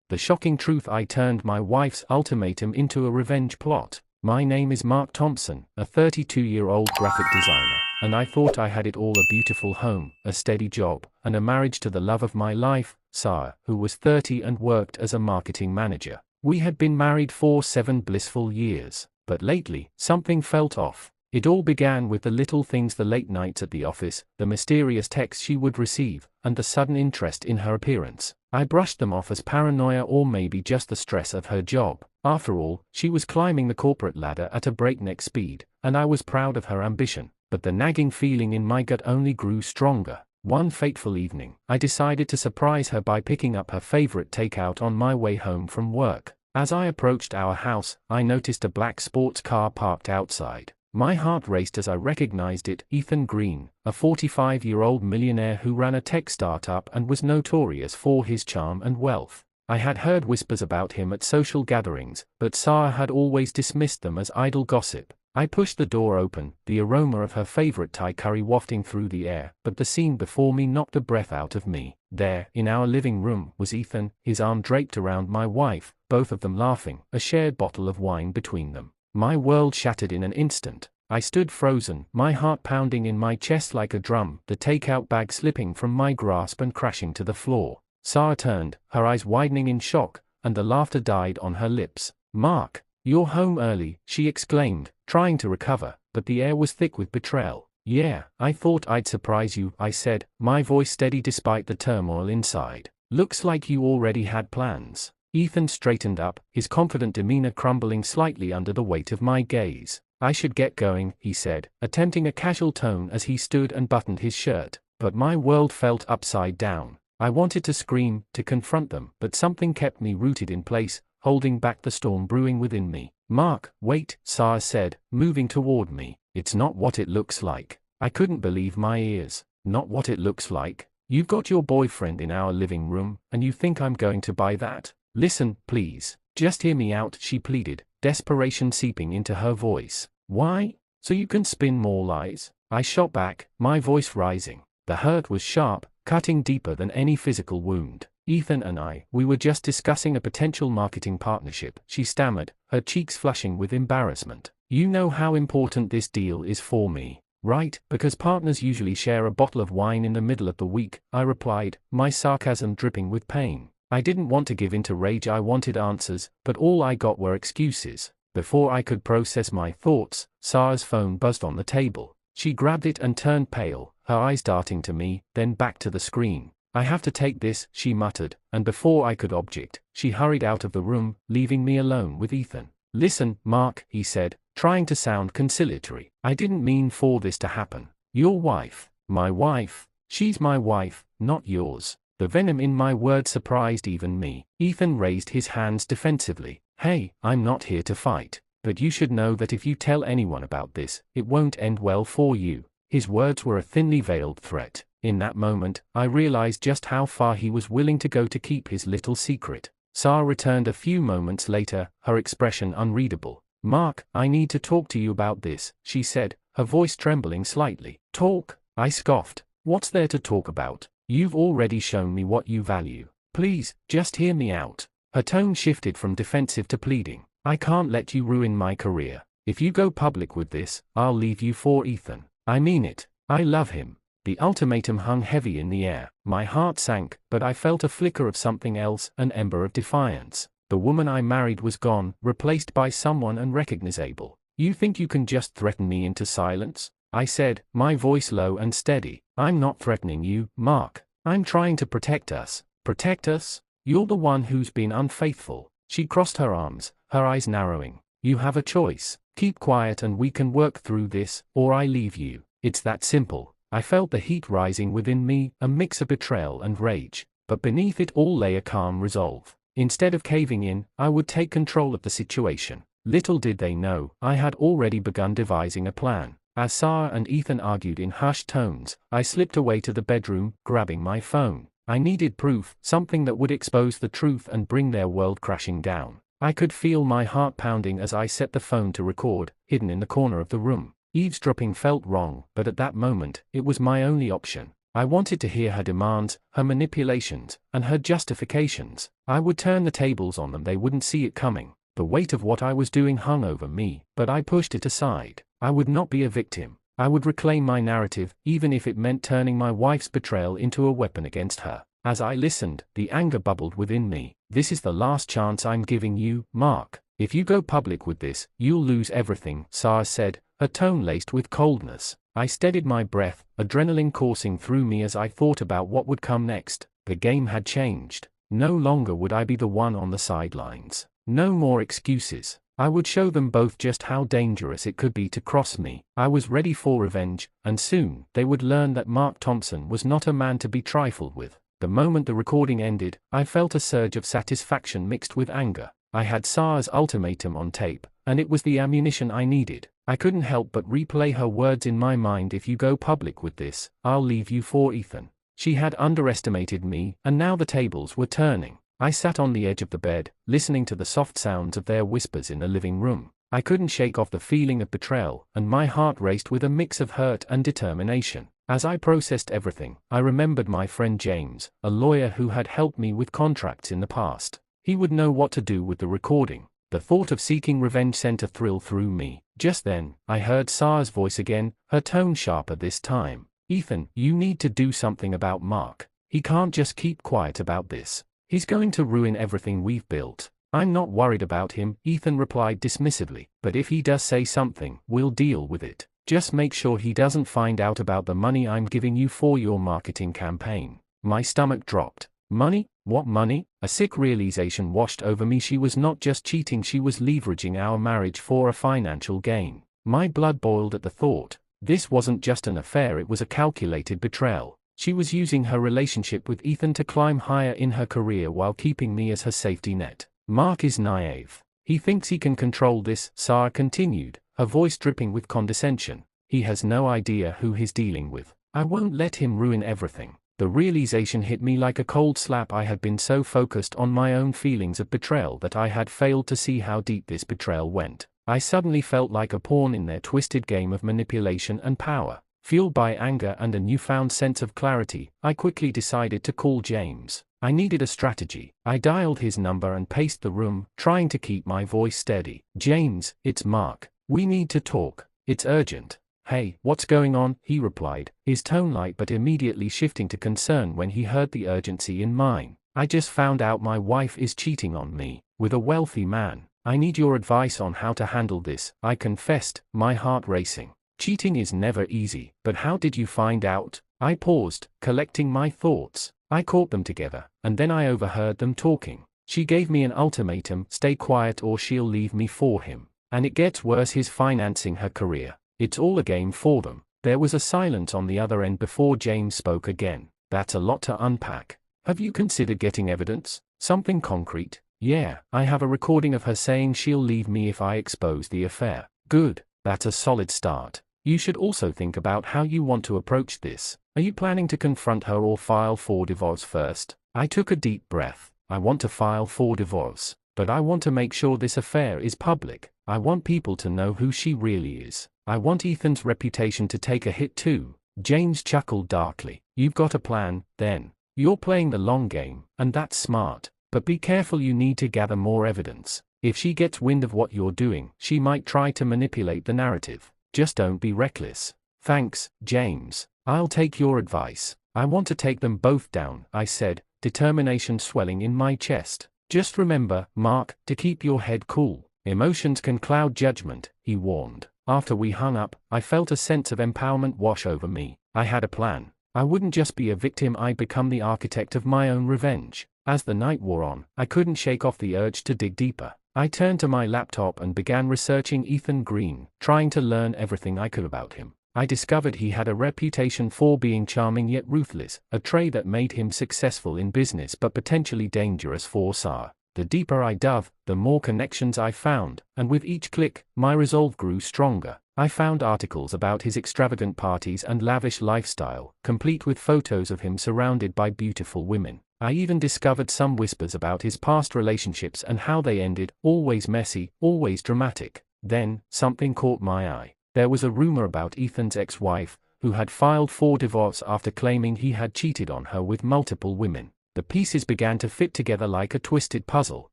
The shocking truth: I turned my wife's ultimatum into a revenge plot. My name is Mark Thompson, a 32-year-old graphic designer, and I thought I had it all: a beautiful home, a steady job, and a marriage to the love of my life, Sara, who was 30 and worked as a marketing manager. We had been married for 7 blissful years, but lately, something felt off. It all began with the little things: the late nights at the office, the mysterious texts she would receive, and the sudden interest in her appearance. I brushed them off as paranoia, or maybe just the stress of her job. After all, she was climbing the corporate ladder at a breakneck speed, and I was proud of her ambition. But the nagging feeling in my gut only grew stronger. One fateful evening, I decided to surprise her by picking up her favorite takeout on my way home from work. As I approached our house, I noticed a black sports car parked outside. My heart raced as I recognized it: Ethan Green, a 45-year-old millionaire who ran a tech startup and was notorious for his charm and wealth. I had heard whispers about him at social gatherings, but Sara had always dismissed them as idle gossip. I pushed the door open, the aroma of her favorite Thai curry wafting through the air, but the scene before me knocked the breath out of me. There, in our living room, was Ethan, his arm draped around my wife, both of them laughing, a shared bottle of wine between them. My world shattered in an instant. I stood frozen, my heart pounding in my chest like a drum, the takeout bag slipping from my grasp and crashing to the floor. Sara turned, her eyes widening in shock, and the laughter died on her lips. "Mark, you're home early," she exclaimed, trying to recover, but the air was thick with betrayal. "Yeah, I thought I'd surprise you," I said, my voice steady despite the turmoil inside. "Looks like you already had plans." Ethan straightened up, his confident demeanor crumbling slightly under the weight of my gaze. "I should get going," he said, attempting a casual tone as he stood and buttoned his shirt. But my world felt upside down. I wanted to scream, to confront them, but something kept me rooted in place, holding back the storm brewing within me. "Mark, wait," Sara said, moving toward me. "It's not what it looks like." I couldn't believe my ears. "Not what it looks like? You've got your boyfriend in our living room, and you think I'm going to buy that? Listen, please. Just hear me out," she pleaded, desperation seeping into her voice. "Why? So you can spin more lies?" I shot back, my voice rising. The hurt was sharp, cutting deeper than any physical wound. "Ethan and we were just discussing a potential marketing partnership," she stammered, her cheeks flushing with embarrassment. "You know how important this deal is for me, right? Because partners usually share a bottle of wine in the middle of the week," I replied, my sarcasm dripping with pain. I didn't want to give in to rage, I wanted answers, but all I got were excuses. Before I could process my thoughts, Sara's phone buzzed on the table. She grabbed it and turned pale, her eyes darting to me, then back to the screen. "I have to take this," she muttered, and before I could object, she hurried out of the room, leaving me alone with Ethan. "Listen, Mark," he said, trying to sound conciliatory. "I didn't mean for this to happen. Your wife." "My wife? She's my wife, not yours." The venom in my words surprised even me. Ethan raised his hands defensively. "Hey, I'm not here to fight. But you should know that if you tell anyone about this, it won't end well for you." His words were a thinly veiled threat. In that moment, I realized just how far he was willing to go to keep his little secret. Sara returned a few moments later, her expression unreadable. "Mark, I need to talk to you about this," she said, her voice trembling slightly. "Talk?" I scoffed. "What's there to talk about? You've already shown me what you value. Please, just hear me out." Her tone shifted from defensive to pleading. "I can't let you ruin my career. If you go public with this, I'll leave you for Ethan. I mean it. I love him." The ultimatum hung heavy in the air. My heart sank, but I felt a flicker of something else, an ember of defiance. The woman I married was gone, replaced by someone unrecognizable. "You think you can just threaten me into silence?" I said, my voice low and steady. "I'm not threatening you, Mark. I'm trying to protect us." "Protect us? You're the one who's been unfaithful." She crossed her arms, her eyes narrowing. "You have a choice. Keep quiet and we can work through this, or I leave you. It's that simple." I felt the heat rising within me, a mix of betrayal and rage. But beneath it all lay a calm resolve. Instead of caving in, I would take control of the situation. Little did they know, I had already begun devising a plan. As Sara and Ethan argued in hushed tones, I slipped away to the bedroom, grabbing my phone. I needed proof, something that would expose the truth and bring their world crashing down. I could feel my heart pounding as I set the phone to record, hidden in the corner of the room. Eavesdropping felt wrong, but at that moment, it was my only option. I wanted to hear her demands, her manipulations, and her justifications. I would turn the tables on them, they wouldn't see it coming. The weight of what I was doing hung over me, but I pushed it aside. I would not be a victim. I would reclaim my narrative, even if it meant turning my wife's betrayal into a weapon against her. As I listened, the anger bubbled within me. This is the last chance I'm giving you, Mark. If you go public with this, you'll lose everything, Sara said, her tone laced with coldness. I steadied my breath, adrenaline coursing through me as I thought about what would come next. The game had changed. No longer would I be the one on the sidelines. No more excuses. I would show them both just how dangerous it could be to cross me. I was ready for revenge, and soon they would learn that Mark Thompson was not a man to be trifled with. The moment the recording ended, I felt a surge of satisfaction mixed with anger. I had Sara's ultimatum on tape, and it was the ammunition I needed. I couldn't help but replay her words in my mind: if you go public with this, I'll leave you for Ethan. She had underestimated me, and now the tables were turning. I sat on the edge of the bed, listening to the soft sounds of their whispers in the living room. I couldn't shake off the feeling of betrayal, and my heart raced with a mix of hurt and determination. As I processed everything, I remembered my friend James, a lawyer who had helped me with contracts in the past. He would know what to do with the recording. The thought of seeking revenge sent a thrill through me. Just then, I heard Sara's voice again, her tone sharper this time. Ethan, you need to do something about Mark. He can't just keep quiet about this. He's going to ruin everything we've built. I'm not worried about him, Ethan replied dismissively, but if he does say something, we'll deal with it. Just make sure he doesn't find out about the money I'm giving you for your marketing campaign. My stomach dropped. Money? What money? A sick realization washed over me. She was not just cheating, she was leveraging our marriage for a financial gain. My blood boiled at the thought. This wasn't just an affair, it was a calculated betrayal. She was using her relationship with Ethan to climb higher in her career while keeping me as her safety net. Mark is naive. He thinks he can control this, Sara continued, her voice dripping with condescension. He has no idea who he's dealing with. I won't let him ruin everything. The realization hit me like a cold slap. I had been so focused on my own feelings of betrayal that I had failed to see how deep this betrayal went. I suddenly felt like a pawn in their twisted game of manipulation and power. Fueled by anger and a newfound sense of clarity, I quickly decided to call James. I needed a strategy. I dialed his number and paced the room, trying to keep my voice steady. James, it's Mark. We need to talk. It's urgent. Hey, what's going on? He replied, his tone light but immediately shifting to concern when he heard the urgency in mine. I just found out my wife is cheating on me with a wealthy man. I need your advice on how to handle this, I confessed, my heart racing. Cheating is never easy, but how did you find out? I paused, collecting my thoughts. I caught them together, and then I overheard them talking. She gave me an ultimatum: stay quiet or she'll leave me for him. And it gets worse, he's financing her career. It's all a game for them. There was a silence on the other end before James spoke again. That's a lot to unpack. Have you considered getting evidence? Something concrete? Yeah, I have a recording of her saying she'll leave me if I expose the affair. Good, that's a solid start. You should also think about how you want to approach this. Are you planning to confront her or file for divorce first? I took a deep breath. I want to file for divorce, but I want to make sure this affair is public. I want people to know who she really is. I want Ethan's reputation to take a hit too. James chuckled darkly. You've got a plan, then. You're playing the long game, and that's smart. But be careful, you need to gather more evidence. If she gets wind of what you're doing, she might try to manipulate the narrative. Just don't be reckless. Thanks, James. I'll take your advice. I want to take them both down, I said, determination swelling in my chest. Just remember, Mark, to keep your head cool. Emotions can cloud judgment, he warned. After we hung up, I felt a sense of empowerment wash over me. I had a plan. I wouldn't just be a victim, I'd become the architect of my own revenge. As the night wore on, I couldn't shake off the urge to dig deeper. I turned to my laptop and began researching Ethan Green, trying to learn everything I could about him. I discovered he had a reputation for being charming yet ruthless, a trait that made him successful in business but potentially dangerous for Sara. The deeper I dove, the more connections I found, and with each click, my resolve grew stronger. I found articles about his extravagant parties and lavish lifestyle, complete with photos of him surrounded by beautiful women. I even discovered some whispers about his past relationships and how they ended, always messy, always dramatic. Then, something caught my eye. There was a rumor about Ethan's ex-wife, who had filed for divorce after claiming he had cheated on her with multiple women. The pieces began to fit together like a twisted puzzle.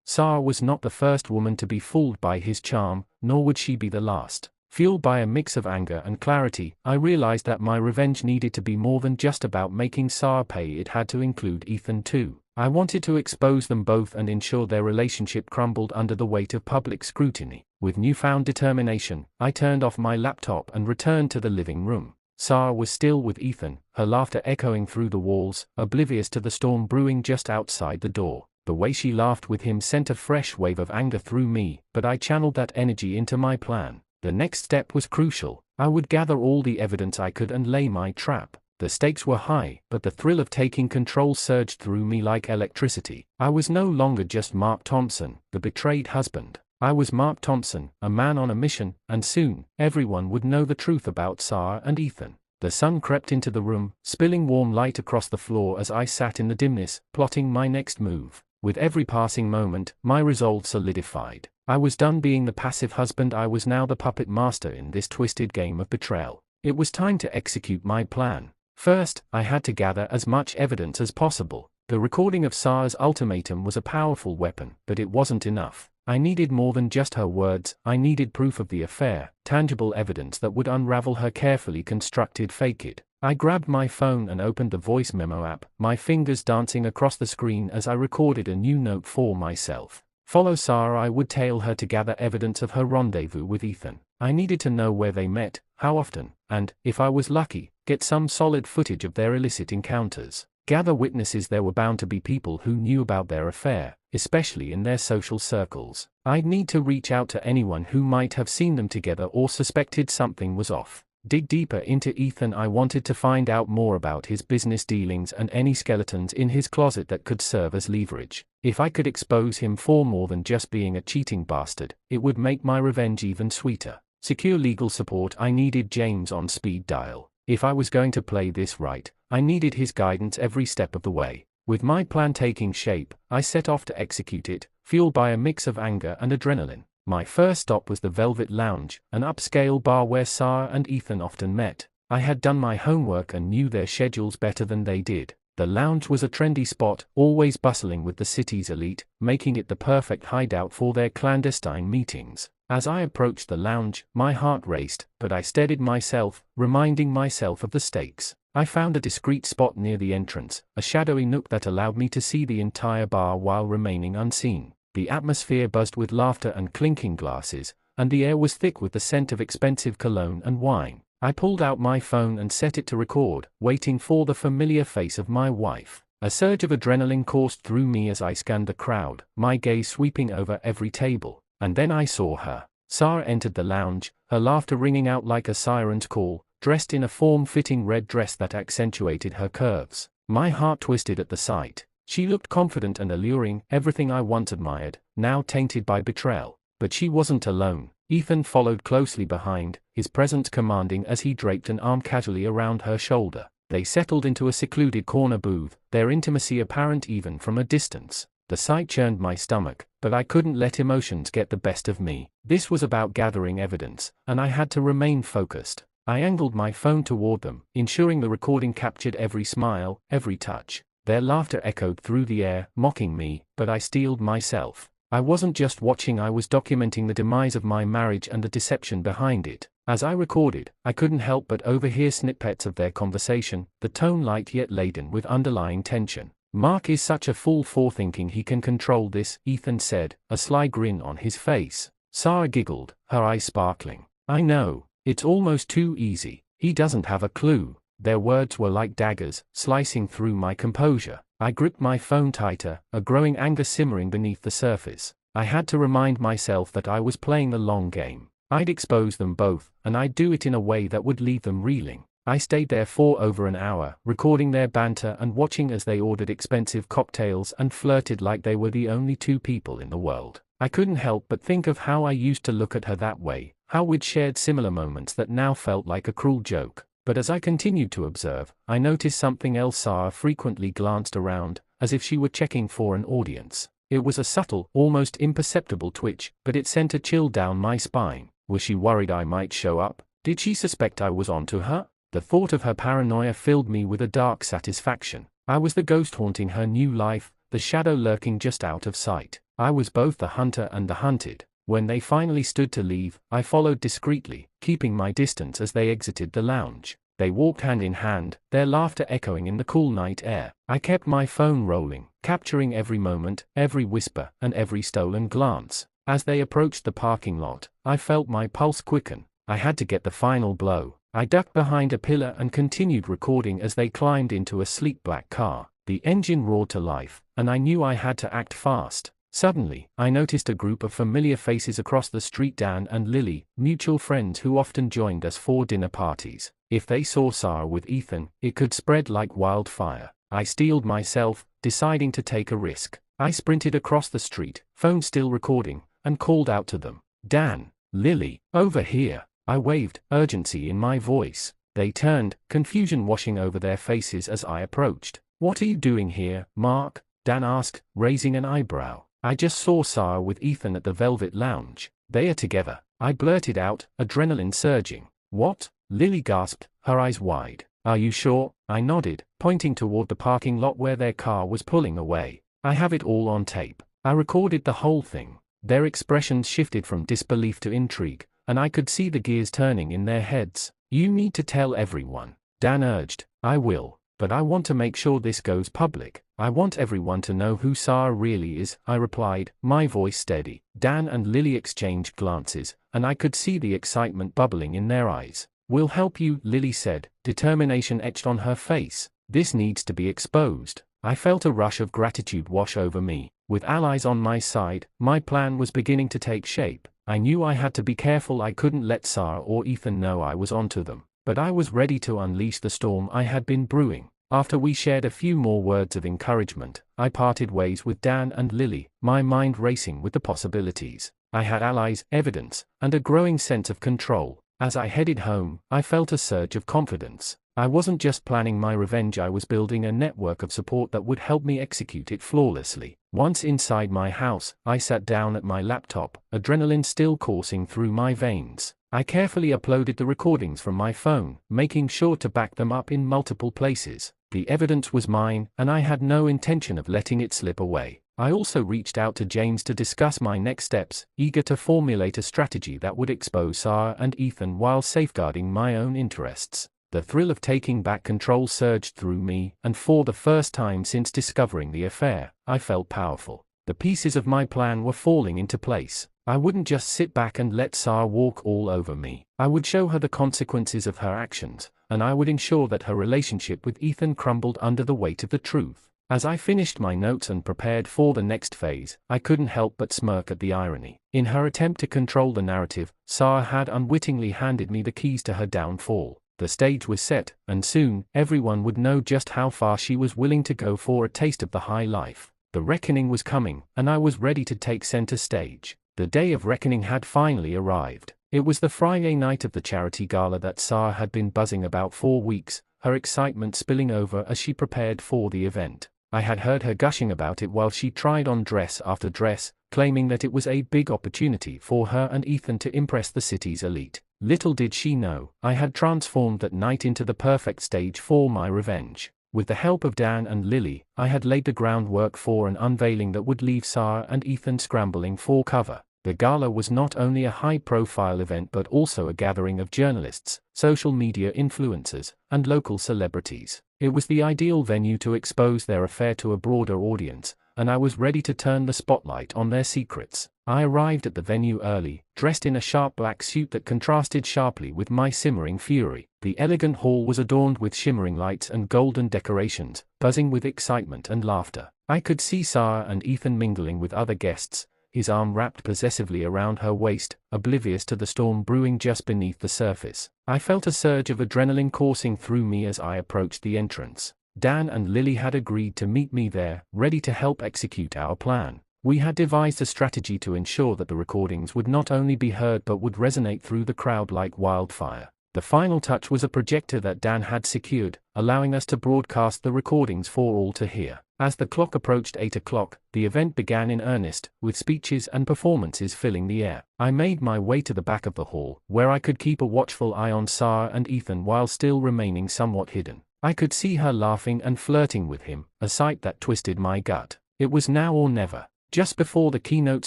Sara was not the first woman to be fooled by his charm, nor would she be the last. Fueled by a mix of anger and clarity, I realized that my revenge needed to be more than just about making Sara pay. It had to include Ethan too. I wanted to expose them both and ensure their relationship crumbled under the weight of public scrutiny. With newfound determination, I turned off my laptop and returned to the living room. Sara was still with Ethan, her laughter echoing through the walls, oblivious to the storm brewing just outside the door. The way she laughed with him sent a fresh wave of anger through me, but I channeled that energy into my plan. The next step was crucial. I would gather all the evidence I could and lay my trap. The stakes were high, but the thrill of taking control surged through me like electricity. I was no longer just Mark Thompson, the betrayed husband. I was Mark Thompson, a man on a mission, and soon, everyone would know the truth about Sara and Ethan. The sun crept into the room, spilling warm light across the floor as I sat in the dimness, plotting my next move. With every passing moment, my resolve solidified. I was done being the passive husband. I was now the puppet master in this twisted game of betrayal. It was time to execute my plan. First, I had to gather as much evidence as possible. The recording of Sara's ultimatum was a powerful weapon, but it wasn't enough. I needed more than just her words. I needed proof of the affair, tangible evidence that would unravel her carefully constructed facade. I grabbed my phone and opened the voice memo app, my fingers dancing across the screen as I recorded a new note for myself. Follow Sara. I would tail her to gather evidence of her rendezvous with Ethan. I needed to know where they met, how often, and, if I was lucky, get some solid footage of their illicit encounters. Gather witnesses. There were bound to be people who knew about their affair, especially in their social circles. I'd need to reach out to anyone who might have seen them together or suspected something was off. Dig deeper into Ethan. I wanted to find out more about his business dealings and any skeletons in his closet that could serve as leverage. If I could expose him for more than just being a cheating bastard, it would make my revenge even sweeter. Secure legal support. I needed James on speed dial. If I was going to play this right, I needed his guidance every step of the way. With my plan taking shape, I set off to execute it, fueled by a mix of anger and adrenaline. My first stop was the Velvet Lounge, an upscale bar where Sara and Ethan often met. I had done my homework and knew their schedules better than they did. The lounge was a trendy spot, always bustling with the city's elite, making it the perfect hideout for their clandestine meetings. As I approached the lounge, my heart raced, but I steadied myself, reminding myself of the stakes. I found a discreet spot near the entrance, a shadowy nook that allowed me to see the entire bar while remaining unseen. The atmosphere buzzed with laughter and clinking glasses, and the air was thick with the scent of expensive cologne and wine. I pulled out my phone and set it to record, waiting for the familiar face of my wife. A surge of adrenaline coursed through me as I scanned the crowd, my gaze sweeping over every table. And then I saw her. Sara entered the lounge, her laughter ringing out like a siren's call, dressed in a form-fitting red dress that accentuated her curves. My heart twisted at the sight. She looked confident and alluring, everything I once admired, now tainted by betrayal. But she wasn't alone. Ethan followed closely behind, his presence commanding as he draped an arm casually around her shoulder. They settled into a secluded corner booth, their intimacy apparent even from a distance. The sight churned my stomach, but I couldn't let emotions get the best of me. This was about gathering evidence, and I had to remain focused. I angled my phone toward them, ensuring the recording captured every smile, every touch. Their laughter echoed through the air, mocking me, but I steeled myself. I wasn't just watching, I was documenting the demise of my marriage and the deception behind it. As I recorded, I couldn't help but overhear snippets of their conversation, the tone light yet laden with underlying tension. "Mark is such a fool for thinking he can control this," Ethan said, a sly grin on his face. Sara giggled, her eyes sparkling. "I know. It's almost too easy. He doesn't have a clue." Their words were like daggers, slicing through my composure. I gripped my phone tighter, a growing anger simmering beneath the surface. I had to remind myself that I was playing the long game. I'd expose them both, and I'd do it in a way that would leave them reeling. I stayed there for over an hour, recording their banter and watching as they ordered expensive cocktails and flirted like they were the only two people in the world. I couldn't help but think of how I used to look at her that way, how we'd shared similar moments that now felt like a cruel joke. But as I continued to observe, I noticed something else. Sara frequently glanced around, as if she were checking for an audience. It was a subtle, almost imperceptible twitch, but it sent a chill down my spine. Was she worried I might show up? Did she suspect I was onto her? The thought of her paranoia filled me with a dark satisfaction. I was the ghost haunting her new life, the shadow lurking just out of sight. I was both the hunter and the hunted. When they finally stood to leave, I followed discreetly, keeping my distance as they exited the lounge. They walked hand in hand, their laughter echoing in the cool night air. I kept my phone rolling, capturing every moment, every whisper, and every stolen glance. As they approached the parking lot, I felt my pulse quicken. I had to get the final blow. I ducked behind a pillar and continued recording as they climbed into a sleek black car. The engine roared to life, and I knew I had to act fast. Suddenly, I noticed a group of familiar faces across the street. Dan and Lily, mutual friends who often joined us for dinner parties. If they saw Sara with Ethan, it could spread like wildfire. I steeled myself, deciding to take a risk. I sprinted across the street, phone still recording, and called out to them. Dan, Lily, over here. I waved, urgency in my voice. They turned, confusion washing over their faces as I approached. What are you doing here, Mark? Dan asked, raising an eyebrow. I just saw Sara with Ethan at the Velvet Lounge. They are together. I blurted out, adrenaline surging. What? Lily gasped, her eyes wide. Are you sure? I nodded, pointing toward the parking lot where their car was pulling away. I have it all on tape. I recorded the whole thing. Their expressions shifted from disbelief to intrigue, and I could see the gears turning in their heads. You need to tell everyone, Dan urged. I will, but I want to make sure this goes public. I want everyone to know who Sara really is, I replied, my voice steady. Dan and Lily exchanged glances, and I could see the excitement bubbling in their eyes. We'll help you, Lily said, determination etched on her face. This needs to be exposed. I felt a rush of gratitude wash over me. With allies on my side, my plan was beginning to take shape. I knew I had to be careful. I couldn't let Sara or Ethan know I was onto them. But I was ready to unleash the storm I had been brewing. After we shared a few more words of encouragement, I parted ways with Dan and Lily, my mind racing with the possibilities. I had allies, evidence, and a growing sense of control. As I headed home, I felt a surge of confidence. I wasn't just planning my revenge, I was building a network of support that would help me execute it flawlessly. Once inside my house, I sat down at my laptop, adrenaline still coursing through my veins. I carefully uploaded the recordings from my phone, making sure to back them up in multiple places. The evidence was mine, and I had no intention of letting it slip away. I also reached out to James to discuss my next steps, eager to formulate a strategy that would expose Sara and Ethan while safeguarding my own interests. The thrill of taking back control surged through me, and for the first time since discovering the affair, I felt powerful. The pieces of my plan were falling into place. I wouldn't just sit back and let Sara walk all over me. I would show her the consequences of her actions, and I would ensure that her relationship with Ethan crumbled under the weight of the truth. As I finished my notes and prepared for the next phase, I couldn't help but smirk at the irony. In her attempt to control the narrative, Sara had unwittingly handed me the keys to her downfall. The stage was set, and soon, everyone would know just how far she was willing to go for a taste of the high life. The reckoning was coming, and I was ready to take center stage. The day of reckoning had finally arrived. It was the Friday night of the charity gala that Sara had been buzzing about for weeks, her excitement spilling over as she prepared for the event. I had heard her gushing about it while she tried on dress after dress, claiming that it was a big opportunity for her and Ethan to impress the city's elite. Little did she know, I had transformed that night into the perfect stage for my revenge. With the help of Dan and Lily, I had laid the groundwork for an unveiling that would leave Sara and Ethan scrambling for cover. The gala was not only a high-profile event but also a gathering of journalists, social media influencers, and local celebrities. It was the ideal venue to expose their affair to a broader audience, and I was ready to turn the spotlight on their secrets. I arrived at the venue early, dressed in a sharp black suit that contrasted sharply with my simmering fury. The elegant hall was adorned with shimmering lights and golden decorations, buzzing with excitement and laughter. I could see Sara and Ethan mingling with other guests, his arm wrapped possessively around her waist, oblivious to the storm brewing just beneath the surface. I felt a surge of adrenaline coursing through me as I approached the entrance. Dan and Lily had agreed to meet me there, ready to help execute our plan. We had devised a strategy to ensure that the recordings would not only be heard but would resonate through the crowd like wildfire. The final touch was a projector that Dan had secured, allowing us to broadcast the recordings for all to hear. As the clock approached 8 o'clock, the event began in earnest, with speeches and performances filling the air. I made my way to the back of the hall, where I could keep a watchful eye on Sara and Ethan while still remaining somewhat hidden. I could see her laughing and flirting with him, a sight that twisted my gut. It was now or never. Just before the keynote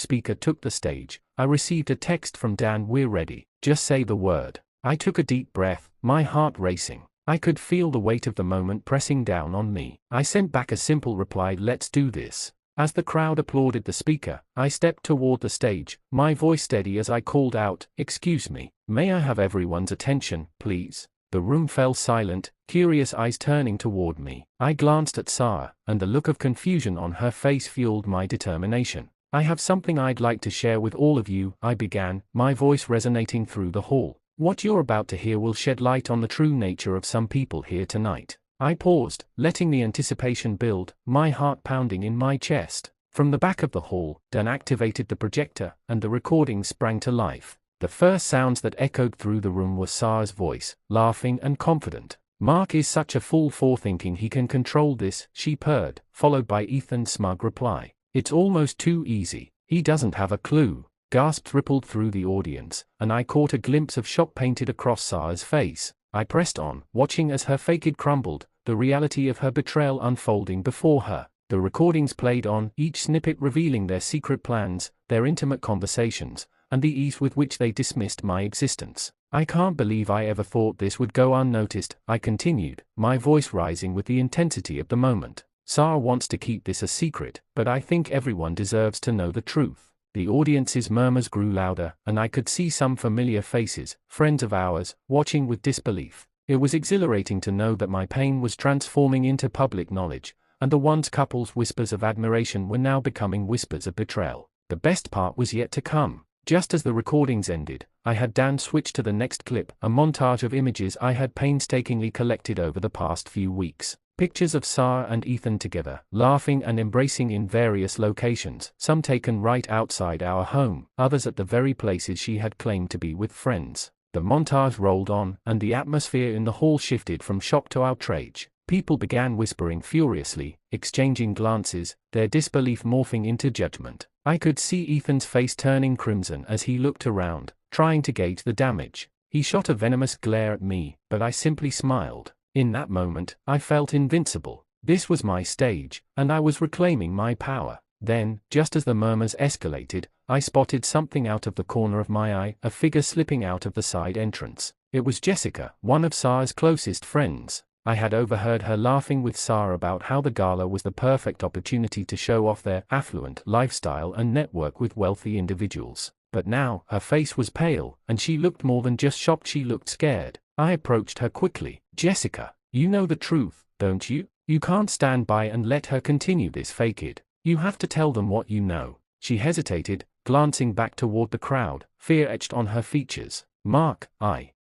speaker took the stage, I received a text from Dan. "We're ready, just say the word." I took a deep breath, my heart racing. I could feel the weight of the moment pressing down on me. I sent back a simple reply, "Let's do this." As the crowd applauded the speaker, I stepped toward the stage, my voice steady as I called out, "Excuse me, may I have everyone's attention, please?" The room fell silent, curious eyes turning toward me. I glanced at Sara, and the look of confusion on her face fueled my determination. "I have something I'd like to share with all of you," I began, my voice resonating through the hall. "What you're about to hear will shed light on the true nature of some people here tonight." I paused, letting the anticipation build, my heart pounding in my chest. From the back of the hall, Dan activated the projector, and the recording sprang to life. The first sounds that echoed through the room were Sara's voice, laughing and confident. "Mark is such a fool for thinking he can control this," she purred, followed by Ethan's smug reply. "It's almost too easy. He doesn't have a clue." Gasps rippled through the audience, and I caught a glimpse of shock painted across Sara's face. I pressed on, watching as her facade crumbled, the reality of her betrayal unfolding before her. The recordings played on, each snippet revealing their secret plans, their intimate conversations, and the ease with which they dismissed my existence. "I can't believe I ever thought this would go unnoticed," I continued, my voice rising with the intensity of the moment. "Sara wants to keep this a secret, but I think everyone deserves to know the truth." The audience's murmurs grew louder, and I could see some familiar faces, friends of ours, watching with disbelief. It was exhilarating to know that my pain was transforming into public knowledge, and the once couple's whispers of admiration were now becoming whispers of betrayal. The best part was yet to come. Just as the recordings ended, I had Dan switch to the next clip, a montage of images I had painstakingly collected over the past few weeks. Pictures of Sara and Ethan together, laughing and embracing in various locations, some taken right outside our home, others at the very places she had claimed to be with friends. The montage rolled on, and the atmosphere in the hall shifted from shock to outrage. People began whispering furiously, exchanging glances, their disbelief morphing into judgment. I could see Ethan's face turning crimson as he looked around, trying to gauge the damage. He shot a venomous glare at me, but I simply smiled. In that moment, I felt invincible. This was my stage, and I was reclaiming my power. Then, just as the murmurs escalated, I spotted something out of the corner of my eye, a figure slipping out of the side entrance. It was Jessica, one of Sara's closest friends. I had overheard her laughing with Sara about how the gala was the perfect opportunity to show off their affluent lifestyle and network with wealthy individuals. But now, her face was pale, and she looked more than just shocked, she looked scared. I approached her quickly. "Jessica, you know the truth, don't you? You can't stand by and let her continue this facade. You have to tell them what you know." She hesitated, glancing back toward the crowd, fear etched on her features. "Mark,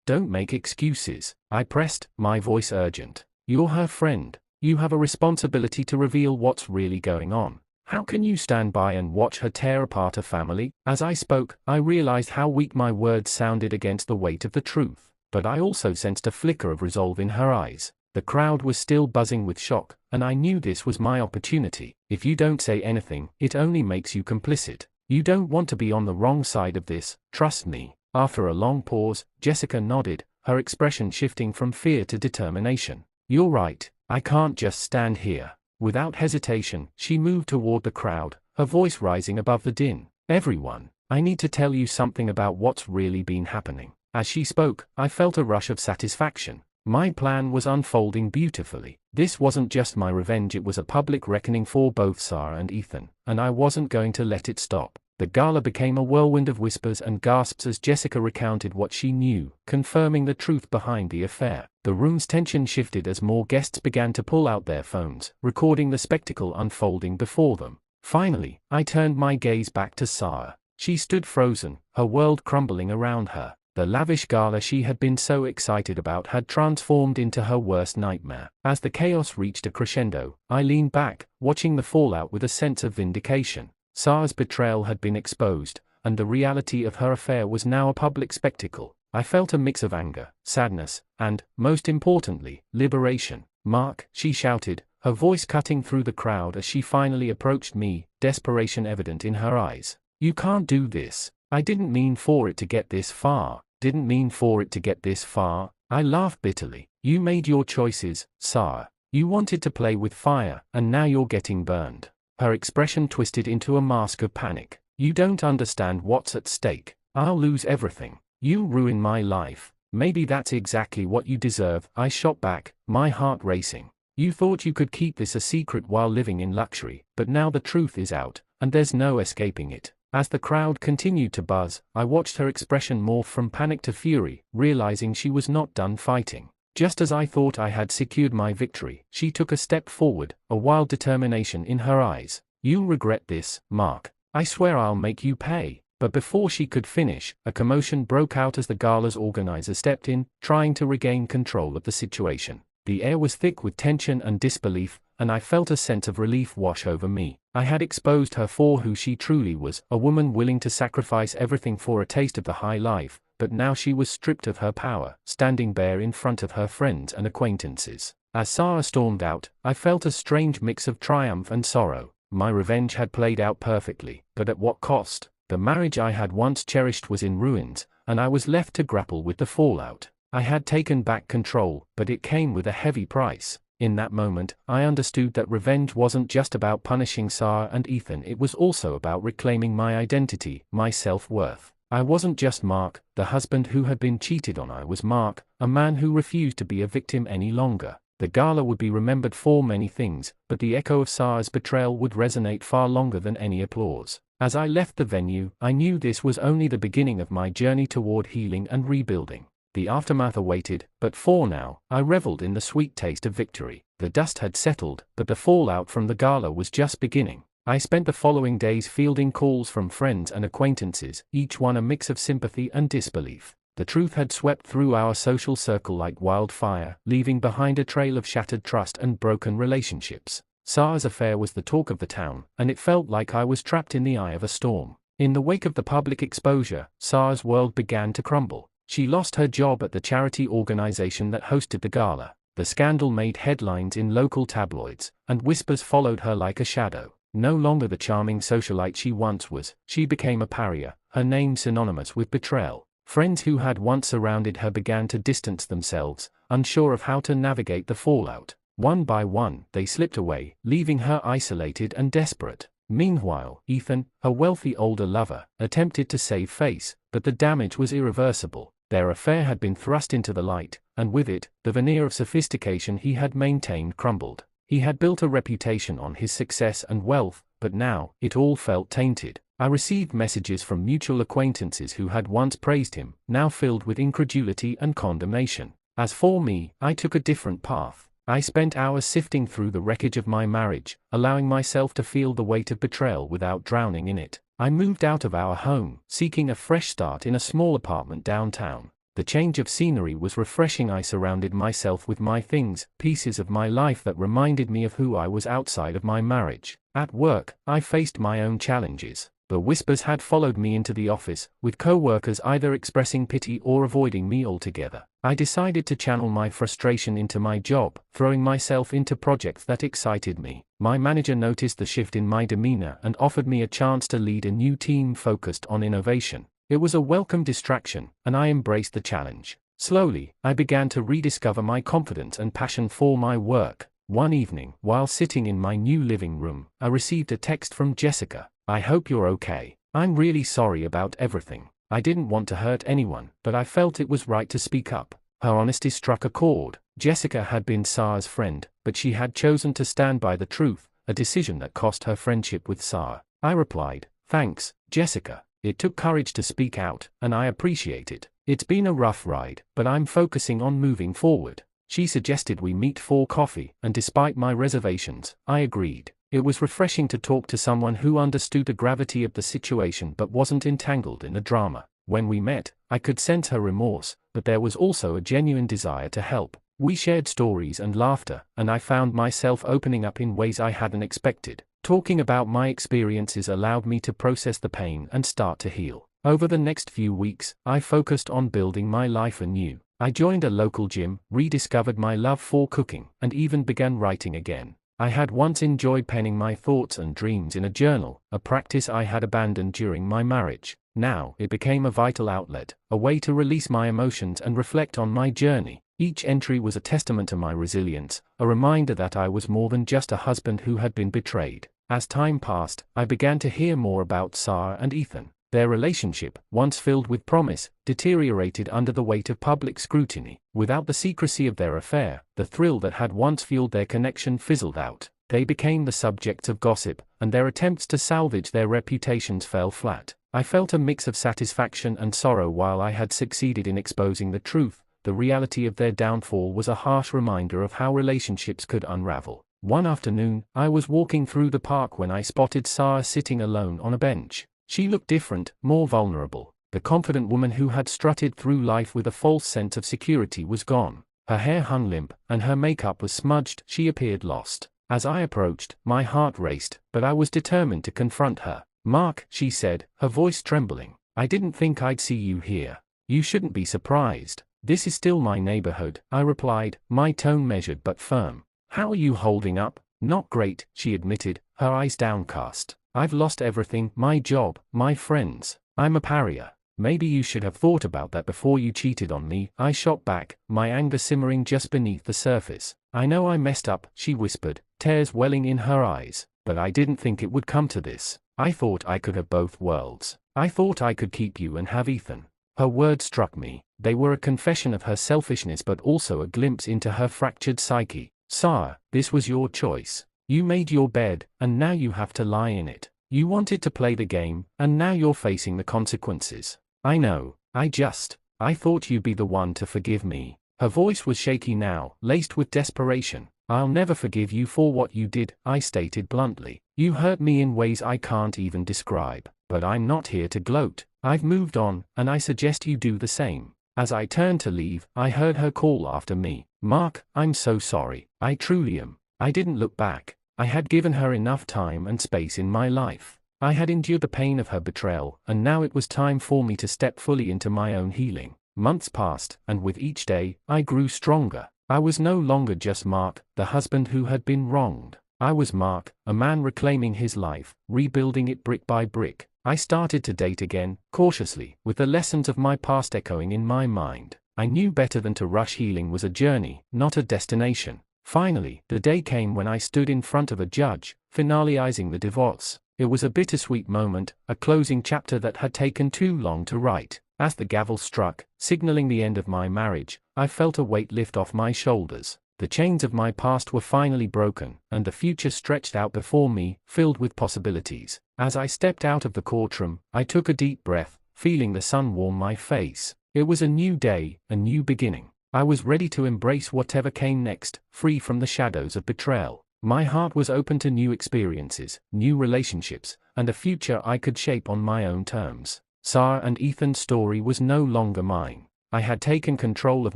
don't make excuses," I pressed, my voice urgent. "You're her friend. You have a responsibility to reveal what's really going on. How can you stand by and watch her tear apart a family?" As I spoke, I realized how weak my words sounded against the weight of the truth. But I also sensed a flicker of resolve in her eyes. The crowd was still buzzing with shock, and I knew this was my opportunity. "If you don't say anything, it only makes you complicit. You don't want to be on the wrong side of this, trust me." After a long pause, Jessica nodded, her expression shifting from fear to determination. "You're right, I can't just stand here." Without hesitation, she moved toward the crowd, her voice rising above the din. "Everyone, I need to tell you something about what's really been happening." As she spoke, I felt a rush of satisfaction. My plan was unfolding beautifully. This wasn't just my revenge, it was a public reckoning for both Sara and Ethan, and I wasn't going to let it stop. The gala became a whirlwind of whispers and gasps as Jessica recounted what she knew, confirming the truth behind the affair. The room's tension shifted as more guests began to pull out their phones, recording the spectacle unfolding before them. Finally, I turned my gaze back to Sara. She stood frozen, her world crumbling around her. The lavish gala she had been so excited about had transformed into her worst nightmare. As the chaos reached a crescendo, I leaned back, watching the fallout with a sense of vindication. Sara's betrayal had been exposed, and the reality of her affair was now a public spectacle. I felt a mix of anger, sadness, and, most importantly, liberation. "Mark," she shouted, her voice cutting through the crowd as she finally approached me, desperation evident in her eyes. "You can't do this. I didn't mean for it to get this far. Didn't mean for it to get this far." I laughed bitterly. "You made your choices, Sara. You wanted to play with fire, and now you're getting burned." Her expression twisted into a mask of panic. "You don't understand what's at stake. I'll lose everything. You ruin my life. Maybe that's exactly what you deserve," I shot back, my heart racing. "You thought you could keep this a secret while living in luxury, but now the truth is out, and there's no escaping it." As the crowd continued to buzz, I watched her expression morph from panic to fury, realizing she was not done fighting. Just as I thought I had secured my victory, she took a step forward, a wild determination in her eyes. "You'll regret this, Mark. I swear I'll make you pay." But before she could finish, a commotion broke out as the gala's organizer stepped in, trying to regain control of the situation. The air was thick with tension and disbelief, and I felt a sense of relief wash over me. I had exposed her for who she truly was, a woman willing to sacrifice everything for a taste of the high life, but now she was stripped of her power, standing bare in front of her friends and acquaintances. As Sara stormed out, I felt a strange mix of triumph and sorrow. My revenge had played out perfectly, but at what cost? The marriage I had once cherished was in ruins, and I was left to grapple with the fallout. I had taken back control, but it came with a heavy price. In that moment, I understood that revenge wasn't just about punishing Sara and Ethan, it was also about reclaiming my identity, my self-worth. I wasn't just Mark, the husband who had been cheated on. I was Mark, a man who refused to be a victim any longer. The gala would be remembered for many things, but the echo of Sara's betrayal would resonate far longer than any applause. As I left the venue, I knew this was only the beginning of my journey toward healing and rebuilding. The aftermath awaited, but for now, I reveled in the sweet taste of victory. The dust had settled, but the fallout from the gala was just beginning. I spent the following days fielding calls from friends and acquaintances, each one a mix of sympathy and disbelief. The truth had swept through our social circle like wildfire, leaving behind a trail of shattered trust and broken relationships. Sara's affair was the talk of the town, and it felt like I was trapped in the eye of a storm. In the wake of the public exposure, Sara's world began to crumble. She lost her job at the charity organization that hosted the gala. The scandal made headlines in local tabloids, and whispers followed her like a shadow. No longer the charming socialite she once was, she became a pariah, her name synonymous with betrayal. Friends who had once surrounded her began to distance themselves, unsure of how to navigate the fallout. One by one, they slipped away, leaving her isolated and desperate. Meanwhile, Ethan, her wealthy older lover, attempted to save face, but the damage was irreversible. Their affair had been thrust into the light, and with it, the veneer of sophistication he had maintained crumbled. He had built a reputation on his success and wealth, but now, it all felt tainted. I received messages from mutual acquaintances who had once praised him, now filled with incredulity and condemnation. As for me, I took a different path. I spent hours sifting through the wreckage of my marriage, allowing myself to feel the weight of betrayal without drowning in it. I moved out of our home, seeking a fresh start in a small apartment downtown. The change of scenery was refreshing. I surrounded myself with my things, pieces of my life that reminded me of who I was outside of my marriage. At work, I faced my own challenges. The whispers had followed me into the office, with co-workers either expressing pity or avoiding me altogether. I decided to channel my frustration into my job, throwing myself into projects that excited me. My manager noticed the shift in my demeanor and offered me a chance to lead a new team focused on innovation. It was a welcome distraction, and I embraced the challenge. Slowly, I began to rediscover my confidence and passion for my work. One evening, while sitting in my new living room, I received a text from Jessica. "I hope you're okay. I'm really sorry about everything. I didn't want to hurt anyone, but I felt it was right to speak up." Her honesty struck a chord. Jessica had been Sara's friend, but she had chosen to stand by the truth, a decision that cost her friendship with Sara. I replied, "Thanks, Jessica. It took courage to speak out, and I appreciate it. It's been a rough ride, but I'm focusing on moving forward." She suggested we meet for coffee, and despite my reservations, I agreed. It was refreshing to talk to someone who understood the gravity of the situation but wasn't entangled in the drama. When we met, I could sense her remorse, but there was also a genuine desire to help. We shared stories and laughter, and I found myself opening up in ways I hadn't expected. Talking about my experiences allowed me to process the pain and start to heal. Over the next few weeks, I focused on building my life anew. I joined a local gym, rediscovered my love for cooking, and even began writing again. I had once enjoyed penning my thoughts and dreams in a journal, a practice I had abandoned during my marriage. Now, it became a vital outlet, a way to release my emotions and reflect on my journey. Each entry was a testament to my resilience, a reminder that I was more than just a husband who had been betrayed. As time passed, I began to hear more about Sara and Ethan. Their relationship, once filled with promise, deteriorated under the weight of public scrutiny. Without the secrecy of their affair, the thrill that had once fueled their connection fizzled out. They became the subjects of gossip, and their attempts to salvage their reputations fell flat. I felt a mix of satisfaction and sorrow. While I had succeeded in exposing the truth, the reality of their downfall was a harsh reminder of how relationships could unravel. One afternoon, I was walking through the park when I spotted Sara sitting alone on a bench. She looked different, more vulnerable. The confident woman who had strutted through life with a false sense of security was gone. Her hair hung limp, and her makeup was smudged. She appeared lost. As I approached, my heart raced, but I was determined to confront her. "Mark," she said, her voice trembling, "I didn't think I'd see you here. You shouldn't be surprised. This is still my neighborhood," I replied, my tone measured but firm. "How are you holding up?" "Not great," she admitted, her eyes downcast. "I've lost everything, my job, my friends. I'm a pariah." "Maybe you should have thought about that before you cheated on me," I shot back, my anger simmering just beneath the surface. "I know I messed up," she whispered, tears welling in her eyes, "but I didn't think it would come to this. I thought I could have both worlds. I thought I could keep you and have Ethan." Her words struck me. They were a confession of her selfishness but also a glimpse into her fractured psyche. "Sara, this was your choice. You made your bed, and now you have to lie in it. You wanted to play the game, and now you're facing the consequences." "I know. I thought you'd be the one to forgive me." Her voice was shaky now, laced with desperation. "I'll never forgive you for what you did," I stated bluntly. "You hurt me in ways I can't even describe. But I'm not here to gloat. I've moved on, and I suggest you do the same." As I turned to leave, I heard her call after me. "Mark, I'm so sorry. I truly am." I didn't look back. I had given her enough time and space in my life. I had endured the pain of her betrayal, and now it was time for me to step fully into my own healing. Months passed, and with each day, I grew stronger. I was no longer just Mark, the husband who had been wronged. I was Mark, a man reclaiming his life, rebuilding it brick by brick. I started to date again, cautiously, with the lessons of my past echoing in my mind. I knew better than to rush. Healing was a journey, not a destination. Finally, the day came when I stood in front of a judge, finalizing the divorce. It was a bittersweet moment, a closing chapter that had taken too long to write. As the gavel struck, signaling the end of my marriage, I felt a weight lift off my shoulders. The chains of my past were finally broken, and the future stretched out before me, filled with possibilities. As I stepped out of the courtroom, I took a deep breath, feeling the sun warm my face. It was a new day, a new beginning. I was ready to embrace whatever came next, free from the shadows of betrayal. My heart was open to new experiences, new relationships, and a future I could shape on my own terms. Sara and Ethan's story was no longer mine. I had taken control of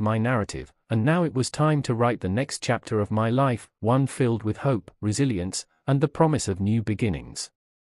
my narrative, and now it was time to write the next chapter of my life, one filled with hope, resilience, and the promise of new beginnings.